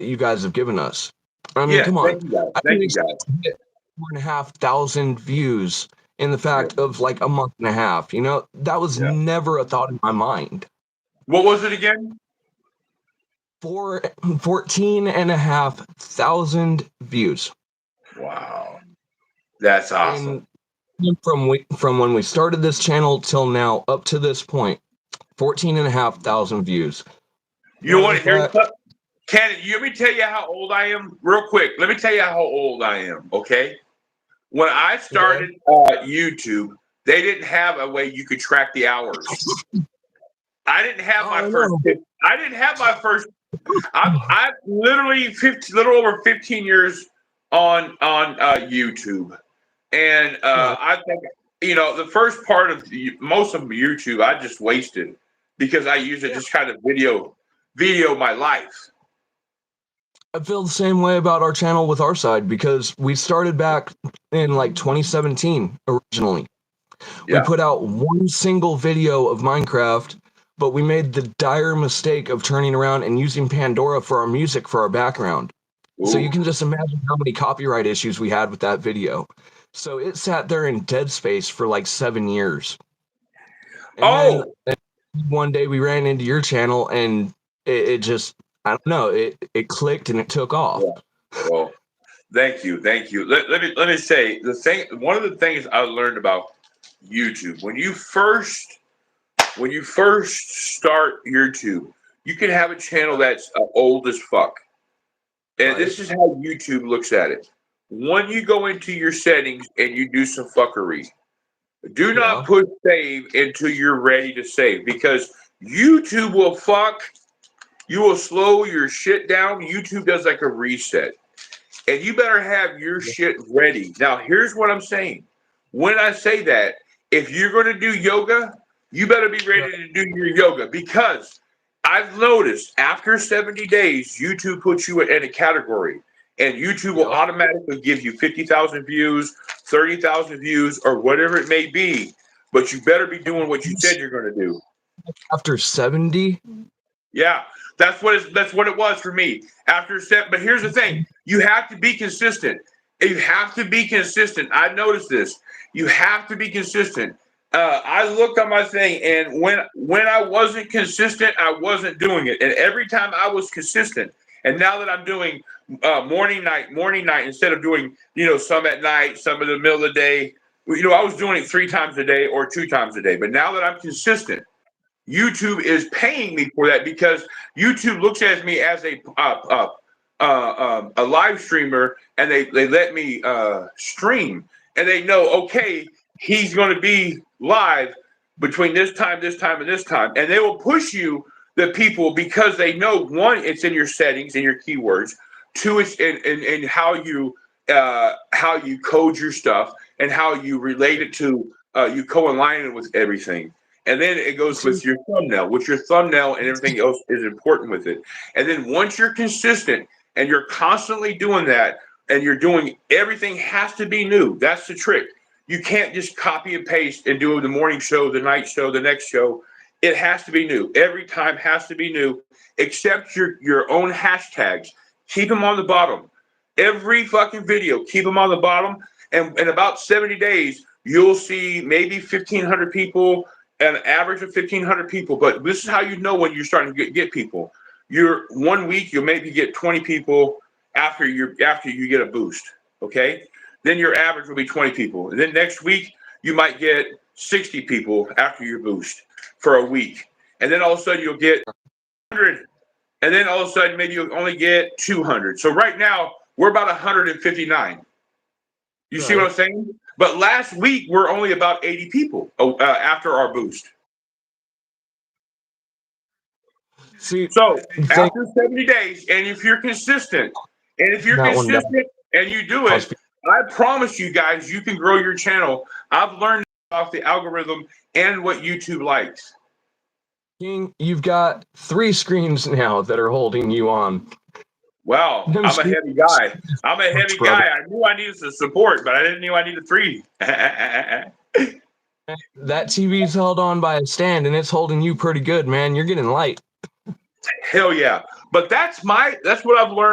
that you guys have given us. I mean, Yeah, come on. thank you guys. I Thank didn't you guys. expect to get 4,500 views in the Yeah, fact of like a month and a half. You know, that was yeah. never a thought in my mind. What was it again? 14,500 views. Wow, that's awesome. And from when we started this channel till now, up to this point, 14,500 views. You Now want to with hear that, something? Can let me tell you how old I am, real quick. Let me tell you how old I am. Okay. When I okay. started YouTube, they didn't have a way you could track the hours. I didn't have Oh, my I first. know. I didn't have my first. I'm literally 15, little over 15 years on YouTube, and Right. I think the first part of most of YouTube I just wasted because I used to Yeah. just kind of video my life. I feel the same way about our channel with our side because we started back in like 2017 originally. We Yeah. put out one single video of Minecraft, but we made the dire mistake of turning around and using Pandora for our music for our background. So you Ooh. can just imagine how many copyright issues we had with that video. So it sat there in dead space for like 7 years. And then Oh, one day we ran into your channel and it just, I don't know, it clicked and it took off. yeah. Well, thank you, thank you. Let me say the thing. One of the things I learned about YouTube when you first start YouTube, you can have a channel that's old as fuck. And Right. this is how YouTube looks at it. When you go into your settings and you do some fuckery, do not Yeah. push save until you're ready to save because YouTube will fuck. You will slow your shit down. YouTube does like a reset. And you better have your shit ready. Now, here's what I'm saying. When I say that, if you're going to do yoga, you better be Right. ready to do your yoga because I've noticed after 70 days, YouTube puts you in a category and YouTube will Yep. automatically give you 50,000 views, 30,000 views, or whatever it may be. But you better be doing what you said you're going to do. After 70? Yeah, that's what it was for me. After set, but here's the thing: you have to be consistent. You have to be consistent. I noticed this. You have to be consistent. I looked on my thing, and when I wasn't consistent, I wasn't doing it. And every time I was consistent, and now that I'm doing morning, night, instead of doing some at night, some in the middle of the day. I was doing it 3 times a day or 2 times a day. But now that I'm consistent. YouTube is paying me for that because YouTube looks at me as a live streamer, and they let me stream, and they know okay he's going to be live between this time, and this time, and they will push you the people because they know one it's in your settings and your keywords, two it's in how you code your stuff and how you relate it to you co-align it with everything. And then it goes See, with your thumbnail, which your thumbnail and everything else is important with it. And then once you're consistent and you're constantly doing that and you're doing everything has to be new. That's the trick. You can't just copy and paste and do the morning show, the night show, the next show. It has to be new. Every time has to be new, except your own hashtags. Keep them on the bottom. Every fucking video, keep them on the bottom. And in about 70 days, you'll see maybe 1,500 people, an average of 1,500 people. But this is how you know when you're starting to get people. You're 1 week, you'll maybe get 20 people after you get a boost. Okay, then your average will be 20 people. And then next week you might get 60 people after your boost for a week. And then all of a sudden you'll get 100. And then all of a sudden maybe you'll only get 200. So right now we're about 159. You see what right. I'm saying? But last week we're only about 80 people after our boost. See, So thank after 70 days, and if you're consistent, that one down. and you do Cause it, I promise you guys, you can grow your channel. I've learned off the algorithm and what YouTube likes. King, you've got 3 screens now that are holding you on. Well, Them I'm a screens, heavy guy. I'm a heavy brother. guy. I knew I needed some support, but I didn't know I needed three. That TV's held on by a stand and it's holding you pretty good, man. You're getting light. Hell yeah. But that's what I've learned